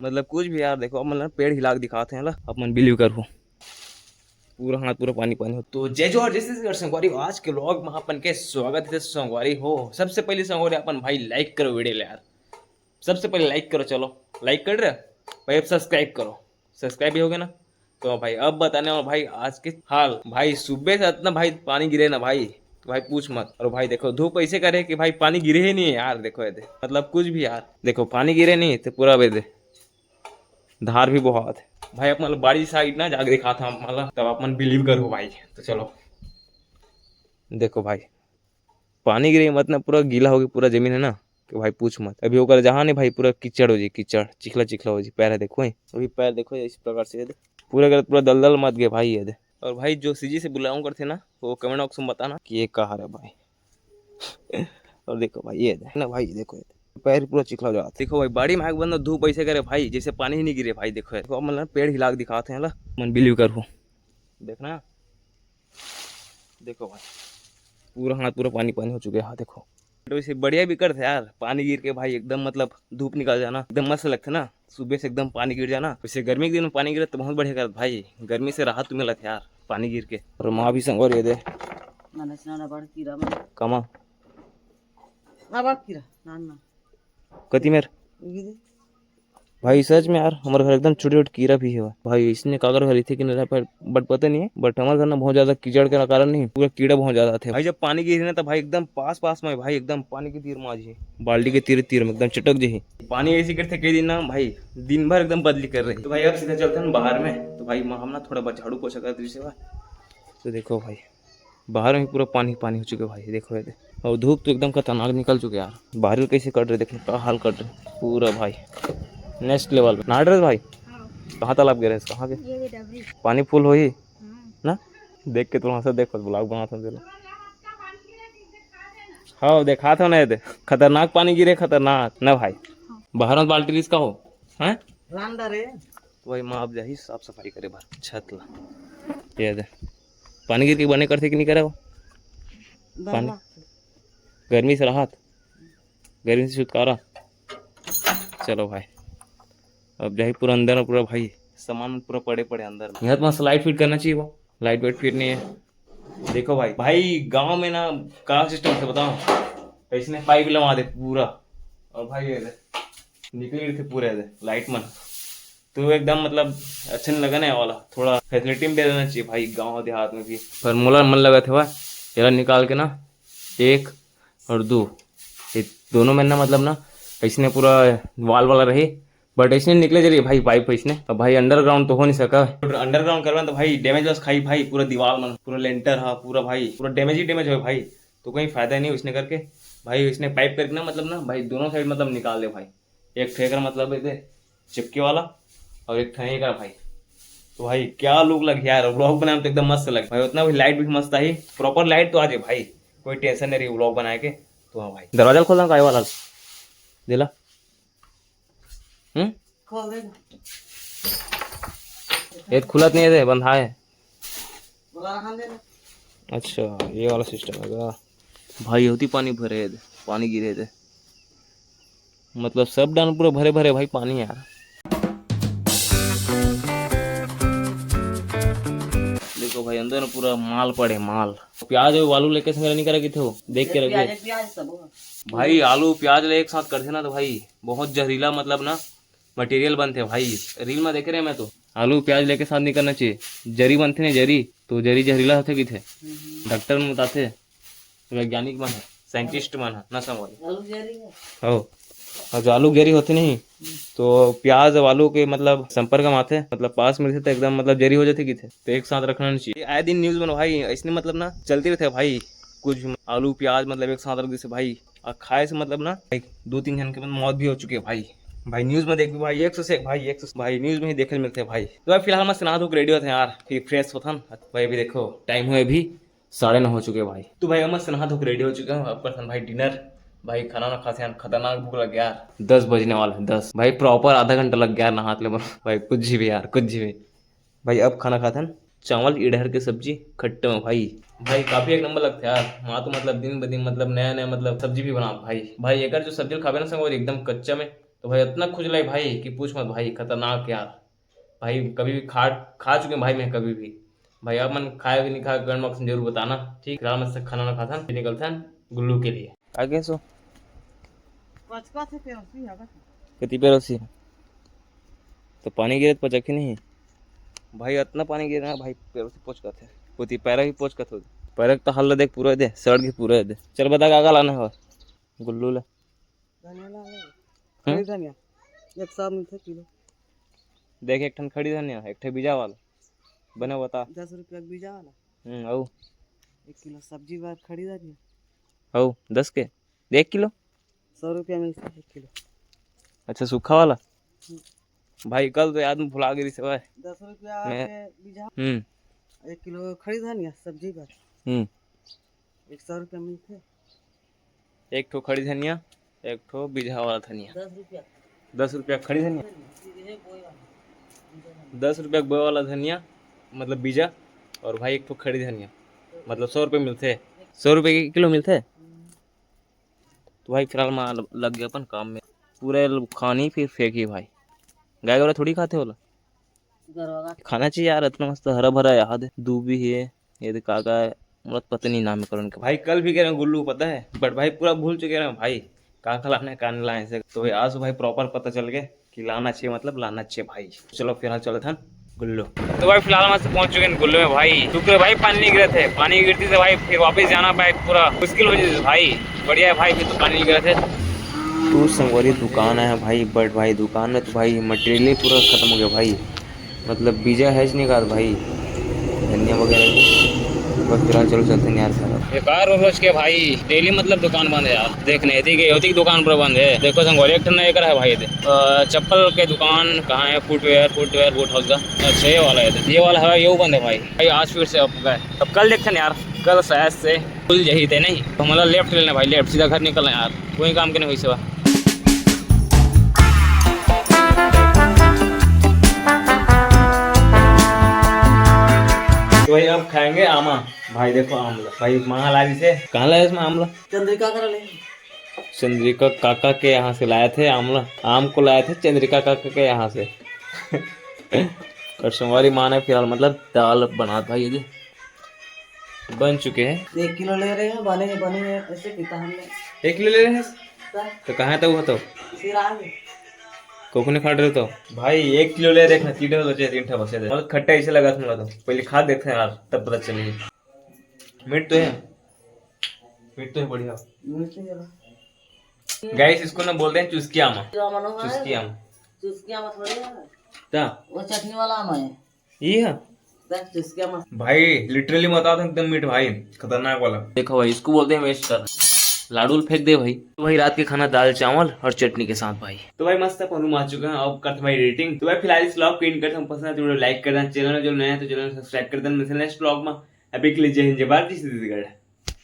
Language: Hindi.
मतलब कुछ भी यार देखो, अब मतलब पेड़ हिला के दिखाते हैं ला, अब मन बिलीव करो, पूरा हाथ पूरा पानी पानी हो। तो जय जोहर जैसे संगवारी, आज के व्लॉग में अपन के स्वागत है संगवारी हो। सबसे पहले संगवारी अपन भाई लाइक करो वीडियो ले यार, सबसे पहले लाइक करो। चलो लाइक कर रहे भाई, अब सब्सक्राइब करो, सब्सक्राइब भी हो गया ना। तो भाई अब बताने वाला भाई आज के हाल, भाई सुबह से इतना भाई पानी गिरे ना भाई, तो भाई पूछ मत। और भाई देखो धूप ऐसे करे कि भाई पानी गिरे ही नहीं है यार, देखो ये मतलब कुछ भी यार, देखो पानी गिरे नहीं तो पूरा बेदे धार भी बहुत है भाई। अपन मतलब बाड़ी साइड ना जाके दिखा था मतलब, तब अपन बिलीव करो भाई। तो चलो देखो भाई, पानी गिरे मतलब पूरा गीला हो गया पूरा जमीन है ना, कि भाई पूछ मत। अभी होकर जहाँ नहीं भाई पूरा कीचड़ हो जी, कीचड़ चिखला चिखला हो जी। पैर है देखो, अभी पैर देखो इस प्रकार से पूरा का पूरा दलदल मत गए भाई ये। और भाई जो सीजी से बुलाऊं करते ना, वो कमेंट बॉक्स में बताना कि ये कहाँ है भाई। और देखो भाई ये ना भाई, देखो ये पैर पूरा चिखला हो जाता। देखो भाई बाड़ी में आग बंद धूप ऐसे करे भाई जैसे पानी ही नहीं गिरे भाई। देखो मतलब पेड़ हिला के दिखाते हैं ला, मन बिलीव करो, देखना। देखो भाई पूरा हाथ पूरा पानी पानी हो चुके हैं। हाँ देखो तो इसे बढ़िया भी करते यार, पानी गिर के भाई एकदम मतलब धूप निकल जाना एकदम मस्त लगता ना। सुबह से एकदम पानी गिर जाना, वैसे गर्मी के दिन में पानी गिरे तो बहुत बढ़िया करता भाई, गर्मी से राहत मिला था यार पानी गिर के। और माँ भी संग और ये दे कमा कति मेर भाई सच में यार, हमारे घर एकदम छोटे छोटे कीड़ा भी है भाई। इसने कागर घर थे कि नहीं पर बट पता नहीं है, बट हमारे घर ना बहुत ज्यादा कीचड़ के कारण नहीं, पूरा कीड़ा बहुत ज्यादा थे भाई। जब पानी गिरी ना तो भाई एकदम पास पास में भाई, एकदम पानी की तीर में जी, बाल्टी के तीर तीर में एकदम चटक जी पानी ऐसी करते कई दिन ना भाई, दिन भर एकदम बदली कर रही। तो भाई अब सीधा चलते हैं बाहर में, तो भाई हम ना थोड़ा झाड़ू पोछा कर दीजिए। तो देखो भाई बाहर में पूरा पानी पानी हो चुके भाई, देखो ये और धूप तो एकदम खतरनाक निकल चुके यार। बाहर कैसे कट रहे देखो, क्या हाल कट रहे पूरा भाई, नेक्स्ट लेवल पे नहा रहे भाई। कहाँ तालाब गिरे कहाँ के पानी फुल हो ही ना, देख के तो वहाँ से देखो ब्लॉग बनाता हूँ। हाँ देखा था ना, दे खतरनाक पानी गिरे, खतरनाक ना भाई। बाहर में बाल्टी रिस्का हो हैं तो भाई माँ आप जा साफ सफाई करे बाहर छत ला। ये दे पानी गिर के बने करते कि नहीं करे वो पानी, गर्मी से राहत, गर्मी से छुटकारा। चलो भाई अब जाए पूरा अंदर में, पूरा भाई सामान पूरा पड़े पड़े अंदर में। यहाँ तो मस्त लाइट फिट करना चाहिए, वो लाइट वाइट फिट नहीं है। देखो भाई भाई गांव में ना क्या सिस्टम से बताओ, इसने पाइप लगा दे पूरा, और भाई ये निकले थे पूरे लाइट में, तो एकदम मतलब अच्छा नहीं लगा ना वाला। थोड़ा फैसिलिटी में दे देना चाहिए भाई गांव देहात में भी। पर मोला मन लगा था भाई यार निकाल के ना, एक और दो, ये दोनों में ना मतलब ना इसने पूरा वाल वाला रही, बट इसने निकले चलिए भाई पाइप इसने। अब भाई अंडरग्राउंड तो हो नहीं सका, अंडरग्राउंड करवा तो भाई डैमेज बस खाई भाई, पूरा दीवार में पूरा लेंटर हाँ पूरा भाई पूरा डैमेज ही डैमेज हो भाई। तो कोई फायदा नहीं उसने करके भाई, इसने पाइप करके ना मतलब ना भाई दोनों साइड मतलब निकाल दे भाई। एक ठेकर मतलब चिपके वाला और एक ठहे का भाई। तो भाई क्या लुक लग यार, व्लॉग बनाने तो एकदम मस्त लग भाई। उतना भी लाइट भी मस्त आई, प्रॉपर लाइट तो आ जाए भाई, कोई टेंशन नहीं रही व्लॉग बनाए के। तो हाँ भाई दरवाजा खोलना काय वाला दिला खोल दे, ये खुलत नहीं है बंधा है। अच्छा ये वाला सिस्टम है भाई, होती पानी भरे पानी गिरे थे मतलब सब डान पूरा भरे भरे भाई पानी यार। देखो भाई अंदर पूरा माल पड़े माल, प्याज और आलू लेके संग नहीं करे थे वो देख के रखे भाई। आलू प्याज ले एक साथ करते ना तो भाई बहुत जहरीला मतलब ना मटेरियल बनते भाई। रील में देख रहे मैं तो आलू प्याज लेके साथ नहीं करना चाहिए, जरी बनते नहीं जरी, तो जरी जहरीला होते कि थे डॉक्टर में बताते, वैज्ञानिक मन है साइंटिस्ट मन है ना समझ हो। और जो आलू गेरी होते नहीं तो प्याज और आलू के मतलब संपर्क में आते मतलब पास में तो एकदम मतलब जरी हो जाती की थे, तो एक साथ रखना नहीं चाहिए। आए दिन न्यूज में भाई इसने मतलब ना चलते रहते भाई, कुछ आलू प्याज मतलब एक साथ रख देते भाई, और खाए से मतलब ना भाई 2-3 जन के मौत भी हो चुकी है भाई। भाई न्यूज में देख भाई 100 से भाई 100 भाई न्यूज में ही देखने मिलते हैं भाई। तो भाई फिलहाल मैं स्नान धोकर रेडी होते हैं यार, फिर फ्रेश होता भाई। अभी देखो टाइम हुए भी 9:30 हो चुके भाई। तो भाई मैं स्नान धोकर रेडी हो चुका हूँ, अब करता भाई डिनर भाई। खाना ना खाते हैं, खतरनाक भूख लग गया यार, 10 बजने वाला है 10 भाई, प्रॉपर आधा घंटा लग गया नहाते ले भाई। कुछ भी यार कुछ भी भाई। अब खाना खाते हैं चावल इडहर की सब्जी खट्टे में भाई, भाई काफी एक नंबर लगता है यार। वहाँ तो मतलब दिन ब दिन मतलब नया नया मतलब सब्जी भी बना भाई। भाई एक जो सब्जी खावे ना संग और एकदम कच्चा में तो भाई इतना खुजला है भाई कि पूछ मत भाई, खतरनाक यार। भाई कभी भी खा चुके हैं भाई मैं कभी भी। भाई आप मन खाए कि नहीं खाए कमेंट बॉक्स में जरूर बताना। ठीक, रात में से खाना ना खाता फिर निकलते हैं गुल्लू के लिए। आगे सो कितनी पेरोसी है तो पानी गिरे तो पचक ही नहीं भाई, इतना पानी गिर रहा है भाई, पैरों से पोछ करते पोती पैरा भी पोछ कर पैर तो हल्ला देख पूरा दे सड़ के पूरा दे। चल बता क्या लाना है गुल्लू ले धनिया एक साथ मिलते किलो। देख एक ठन खड़ी धनिया एक ठे बीजा वाला बने बता 10 रुपया बीजा वाला। औ 1 किलो सब्जी बात खड़ी धनिया औ 10 के 1 किलो 100 रुपया मिलता है 1 किलो। अच्छा सूखा वाला भाई कल तो याद में भुला गई से भाई 10 रुपया के बीजा 1 किलो खड़ी धनिया सब्जी बात 100 रुपया मिलते। एक ठो खड़ी धनिया एक ठो बीजा वाला धनिया 10 रुपया 10 रुपया खड़ी धनिया 10 रुपया बोए वाला धनिया मतलब बीजा, और भाई एक ठो खड़ी धनिया मतलब 100 रुपये मिलते। 100 रुपये के किलो मिलते। तो भाई फिलहाल मैं लग गया अपन काम में, पूरे खानी फिर फेंकी भाई। गाय वाला थोड़ी खाते होला, खाना चाहिए यार, इतना मस्त हरा भरा याद है। दूबी है ये तो काका है मतलब पता नहीं नाम है करण का। भाई कल भी कह रहे हैं गुल्लू पता है, बट भाई पूरा भूल चुके हैं भाई का खिलाना है का नहीं लाने से। तो भाई आज भाई प्रॉपर पता चल गया कि लाना चाहिए मतलब लाना चाहिए भाई। चलो फिलहाल चलो था गुल्लू। तो भाई फिलहाल हम पहुंच चुके हैं गुल्लू में भाई, क्योंकि भाई पानी नहीं गिरे थे, पानी गिरती थे भाई फिर वापस जाना भाई पूरा मुश्किल हो जाती भाई। बढ़िया है भाई, फिर तो पानी नहीं गिरे थे। तो संगवारी दुकान है भाई, बट भाई दुकान में तो भाई मटेरियल पूरा खत्म हो गया भाई, मतलब बीजा है नहीं कहा भाई धनिया वगैरह को। बस फिलहाल चलो चलते हैं यार सारा बेकार रोज के भाई डेली मतलब दुकान बंद है यार। देखने थी गई होती की दुकान पर बंद है। देखो संगवारी एक ठंडा एक है भाई चप्पल के दुकान कहाँ है, फुटवेयर बूट हाउस का अच्छा ये वाला है, ये वाला है ये बंद है भाई। आज फिर से अब गए, अब कल देखते हैं यार, कल शायद से खुल यही थे नहीं तो मतलब लेफ्ट लेना भाई, लेफ्ट सीधा घर निकलना यार, कोई काम के नहीं हुई सेवा। तो भाई अब खाएंगे आमा। भाई देखो आमला भाई माँ ला रही से, कहाँ लाया इसमें आमला? चंद्रिका कर ले, चंद्रिका काका के यहाँ से लाए थे आमला, आम को लाए थे चंद्रिका काका के यहाँ से। और सोमवारी माँ ने फिलहाल मतलब दाल बना भाई ये बन चुके हैं। 1 किलो ले रहे हैं बने ऐसे कितना हमने 1 किलो ले रहे हैं तो कहाँ था वो तो कोकुने खा रहे तो भाई 1 किलो ले देखना तीन बचे 3 बचे थे मतलब खट्टा ऐसे लगा था तो पहले खा देखते हैं यार तब पता चलेगी। मीट तो है बढ़िया। गाइस इसको ना बोलते हैं चुस्की आमा, चुस्की आमा क्या वो चटनी वाला आम है ये है चुस्की आम भाई, लिटरली बता दो एकदम मीठ भाई, खतरनाक वाला। देखो भाई इसको बोलते हैं वेस्ट कर, लाडू फेंक दे भाई। तो भाई रात के खाना दाल चावल और चटनी के साथ भाई। तो भाई मस्त अपन आ चुके हैं, अब करते भाई रेटिंग। तो भाई फिलहाल इस व्लॉग को इन करते हम पसंद है तो लाइक कर देना, चैनल में जो नया है तो चैनल सब्सक्राइब कर देना। मिलते हैं नेक्स्ट व्लॉग में, अभी के लिए जय हिंद जय भारत।